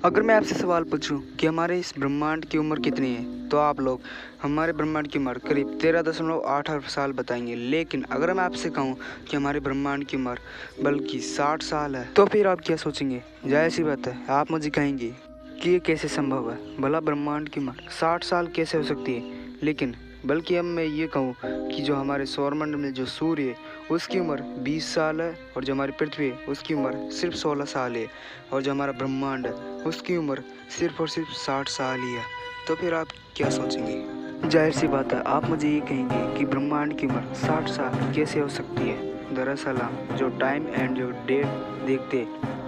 अगर मैं आपसे सवाल पूछूं कि हमारे इस ब्रह्मांड की उम्र कितनी है, तो आप लोग हमारे ब्रह्मांड की उम्र करीब 13.8 अरब साल बताएंगे। लेकिन अगर मैं आपसे कहूं कि हमारे ब्रह्मांड की उम्र बल्कि 60 साल है, तो फिर आप क्या सोचेंगे? जाहिर सी बात है, आप मुझे कहेंगे कि ये कैसे संभव है, भला ब्रह्मांड की उम्र 60 साल कैसे हो सकती है। लेकिन बल्कि अब मैं ये कहूँ कि जो हमारे सौरमंडल में जो सूर्य है उसकी उम्र 20 साल है, और जो हमारी पृथ्वी है उसकी उम्र सिर्फ 16 साल है, और जो हमारा ब्रह्मांड है उसकी उम्र सिर्फ और सिर्फ 60 साल ही है। तो फिर आप क्या सोचेंगे? जाहिर सी बात है, आप मुझे ये कहेंगे कि ब्रह्मांड की उम्र 60 साल कैसे हो सकती है। दरअसल हम जो टाइम एंड जो डेट देखते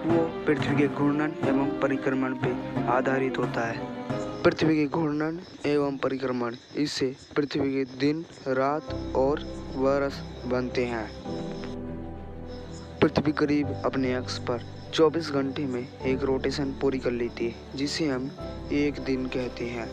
वो पृथ्वी के घूर्णन एवं परिक्रमण पे आधारित होता है। पृथ्वी के घूर्णन एवं परिक्रमण, इससे पृथ्वी के दिन, रात और वर्ष बनते हैं। पृथ्वी करीब अपने अक्ष पर 24 घंटे में एक रोटेशन पूरी कर लेती है, जिसे हम एक दिन कहते हैं।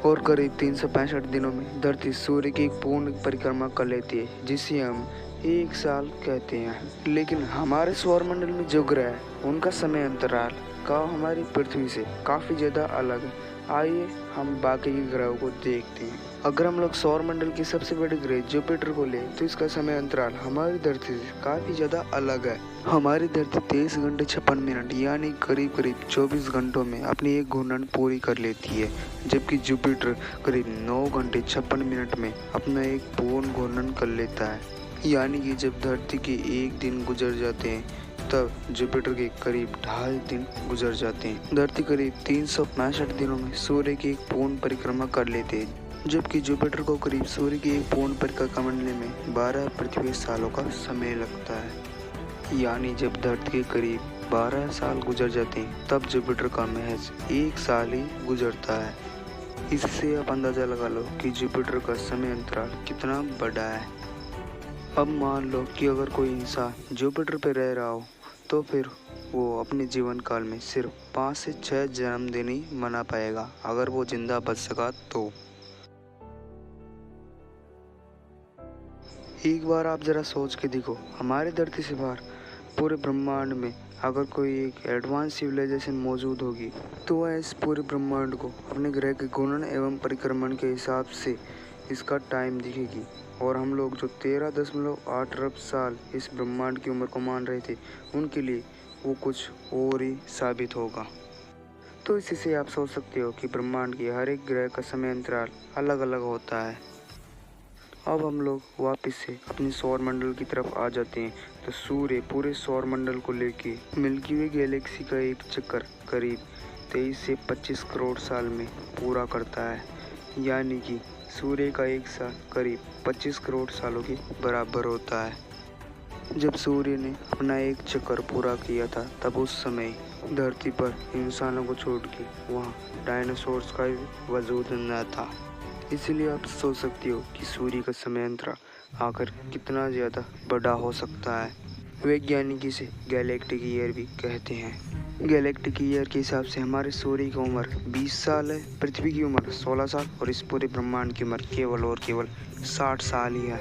और करीब 365 दिनों में धरती सूर्य की एक पूर्ण परिक्रमा कर लेती है, जिसे हम एक साल कहते हैं। लेकिन हमारे सौरमंडल में जो ग्रह है उनका समय अंतराल का हमारी पृथ्वी से काफ़ी ज़्यादा अलग है। आइए हम बाकी के ग्रहों को देखते हैं। अगर हम लोग सौरमंडल के सबसे बड़े ग्रह जुपिटर को लें, तो इसका समय अंतराल हमारी धरती से काफ़ी ज़्यादा अलग है। हमारी धरती 23 घंटे 56 मिनट यानी करीब करीब 24 घंटों में अपनी एक घूर्णन पूरी कर लेती है, जबकि जुपिटर करीब 9 घंटे 56 मिनट में अपना एक पूर्ण घूर्णन कर लेता है। यानी कि जब धरती के एक दिन गुजर जाते हैं, तब जुपिटर के करीब 2.5 दिन गुजर जाते हैं। धरती करीब 365 दिनों में सूर्य की एक पूर्ण परिक्रमा कर लेते हैं, जबकि जुपिटर को करीब सूर्य की एक पूर्ण परिक्रमा करने में 12 पृथ्वी सालों का समय लगता है। यानी जब धरती के करीब 12 साल गुजर जाते हैं, तब जुपिटर का महज 1 साल ही गुजरता है। इससे आप अंदाजा लगा लो कि जुपिटर का समय अंतराल कितना बड़ा है। अब मान लो कि अगर कोई इंसान जुपिटर पर रह रहा हो, तो फिर वो अपने जीवन काल में सिर्फ 5 से 6 जन्मदिन ही मना पाएगा, अगर वो जिंदा बच सका तो। एक बार आप जरा सोच के देखो, हमारे धरती से बाहर पूरे ब्रह्मांड में अगर कोई एक एडवांस सिविलाइजेशन मौजूद होगी, तो वह इस पूरे ब्रह्मांड को अपने ग्रह के घूर्णन एवं परिक्रमण के हिसाब से इसका टाइम दिखेगी। और हम लोग जो 13.8 अरब साल इस ब्रह्मांड की उम्र को मान रहे थे, उनके लिए वो कुछ और ही साबित होगा। तो इसी से आप सोच सकते हो कि ब्रह्मांड के हर एक ग्रह का समय अंतराल अलग अलग होता है। अब हम लोग वापस से अपने सौरमंडल की तरफ आ जाते हैं। तो सूर्य पूरे सौरमंडल को लेके मिल्की वे गैलेक्सी का एक चक्कर करीब 23 से 25 करोड़ साल में पूरा करता है। यानी कि सूर्य का एक साल करीब 25 करोड़ सालों के बराबर होता है। जब सूर्य ने अपना एक चक्कर पूरा किया था, तब उस समय धरती पर इंसानों को छोड़ के वहाँ डायनासोर्स का वजूद न था। इसलिए आप सोच सकते हो कि सूर्य का समय अंतराल आकर कितना ज़्यादा बड़ा हो सकता है। वैज्ञानिक इसे गैलेक्टिक ईयर भी कहते हैं। गैलेक्टिक ईयर के हिसाब से हमारे सूर्य की उम्र 20 साल है, पृथ्वी की उम्र 16 साल और इस पूरे ब्रह्मांड की उम्र केवल और केवल 60 साल ही है।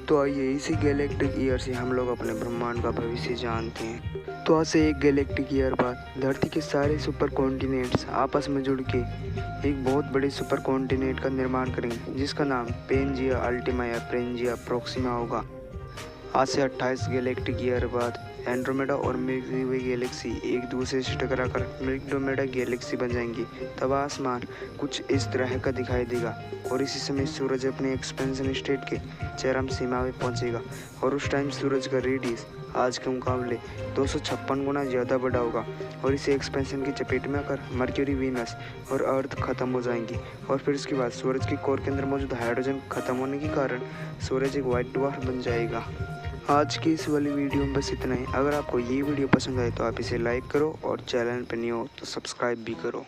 तो आइए इसी गैलेक्टिक ईयर से हम लोग अपने ब्रह्मांड का भविष्य जानते हैं। तो आज से एक गैलेक्टिक ईयर बाद धरती के सारे सुपर कॉन्टिनेंट्स आपस में जुड़ के एक बहुत बड़े सुपर कॉन्टिनेंट का निर्माण करेंगे, जिसका नाम पेंजिया अल्टीमा या पेंजिया प्रोक्सिमा होगा। आज से 28 गैलेक्टिक ईयर बाद एंड्रोमेडा और मिल्की वे गैलेक्सी एक दूसरे से टकराकर मिल्की गैलेक्सी बन जाएंगी। तब आसमान कुछ इस तरह का दिखाई देगा, और इसी समय सूरज अपने एक्सपेंशन स्टेट के चरम सीमा में पहुंचेगा, और उस टाइम सूरज का रेडियस आज के मुकाबले 256 गुना ज़्यादा बड़ा होगा। और इसे एक्सपेंशन की चपेट में आकर मर्क्यूरी, वीनस और अर्थ खत्म हो जाएंगी। और फिर इसके बाद सूरज के कोर के अंदर मौजूद हाइड्रोजन खत्म होने के कारण सूरज एक वाइट ड्वार्फ बन जाएगा। आज की इस वाली वीडियो में बस इतना ही। अगर आपको ये वीडियो पसंद आए तो आप इसे लाइक करो, और चैनल पर न्यू हो तो सब्सक्राइब भी करो।